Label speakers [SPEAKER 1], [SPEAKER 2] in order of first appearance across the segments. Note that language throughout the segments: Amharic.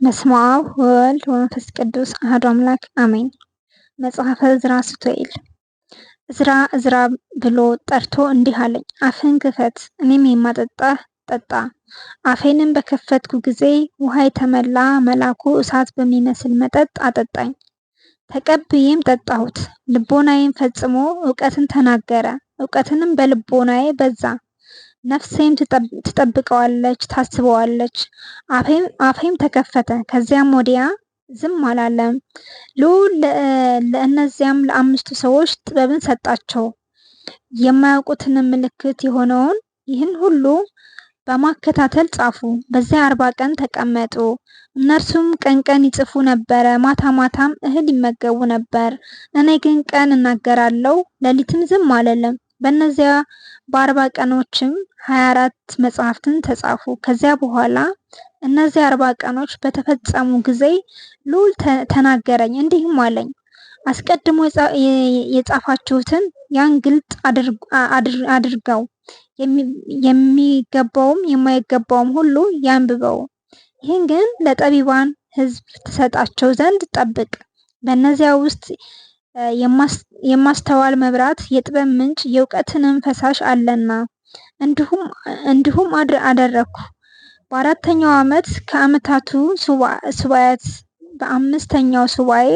[SPEAKER 1] በስመ አብ ወወልድ ወመንፈስ ቅዱስ አሐዱ አምላክ አሜን። መጽሐፈ ዕዝራ ሱቱኤል። ዕዝራ ብሎ ጠርቶ እንዲህ አለኝ፣ አፍህን ክፈት እኔም የማጠጣህ ጠጣ። አፌንም በከፈትኩ ጊዜ ውሃ የተመላ መልአኩ እሳት በሚመስል መጠጥ አጠጣኝ። ተቀብዬም ጠጣሁት። ልቦናዬም ፈጽሞ እውቀትን ተናገረ፣ እውቀትንም በልቦናዬ በዛ። ነፍሴም ትጠብቀዋለች ታስበዋለች። አፌም ተከፈተ፣ ከዚያም ወዲያ ዝም አላለም። ልዑል ለእነዚያም ለአምስቱ ሰዎች ጥበብን ሰጣቸው። የማያውቁትንም ምልክት የሆነውን ይህን ሁሉ በማከታተል ጻፉ። በዚያ 40 ቀን ተቀመጡ። እነርሱም ቀን ቀን ይጽፉ ነበረ፣ ማታ ማታም እህል ይመገቡ ነበር። እኔ ግን ቀን እናገራለሁ፣ ሌሊትም ዝም አልልም። በእነዚያ በ40 ቀኖችም 24 መጽሐፍትን ተጻፉ። ከዚያ በኋላ እነዚያ 40 ቀኖች በተፈጸሙ ጊዜ ልዑል ተናገረኝ፣ እንዲህም አለኝ፣ አስቀድሞ የጻፋችሁትን ያን ግልጥ አድርገው፣ የሚገባውም የማይገባውም ሁሉ ያንብበው። ይህን ግን ለጠቢባን ሕዝብ ትሰጣቸው ዘንድ ጠብቅ። በእነዚያ ውስጥ የማስተዋል መብራት፣ የጥበብ ምንጭ፣ የእውቀትንም ፈሳሽ አለና። እንዲሁም አደረግኩ። በ4ኛው ዓመት ከዓመታቱ ሱባዔያት በ5ኛው ሱባዔ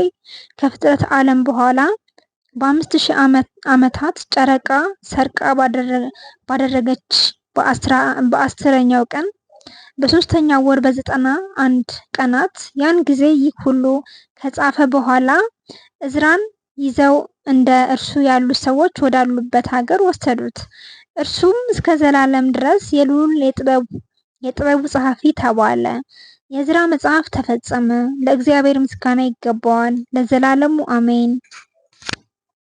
[SPEAKER 1] ከፍጥረት ዓለም በኋላ በ5000 ዓመታት ጨረቃ ሰርቃ ባደረገች በ10ኛው ቀን በ3ኛው ወር በ91 ቀናት ያን ጊዜ ይህ ሁሉ ከጻፈ በኋላ ዕዝራን ይዘው እንደ እርሱ ያሉ ሰዎች ወዳሉበት ሀገር ወሰዱት። እርሱም እስከ ዘላለም ድረስ የልዑል የጥበቡ ጸሐፊ ተባለ። የዕዝራ መጽሐፍ ተፈጸመ። ለእግዚአብሔር ምስጋና ይገባዋል ለዘላለሙ አሜን።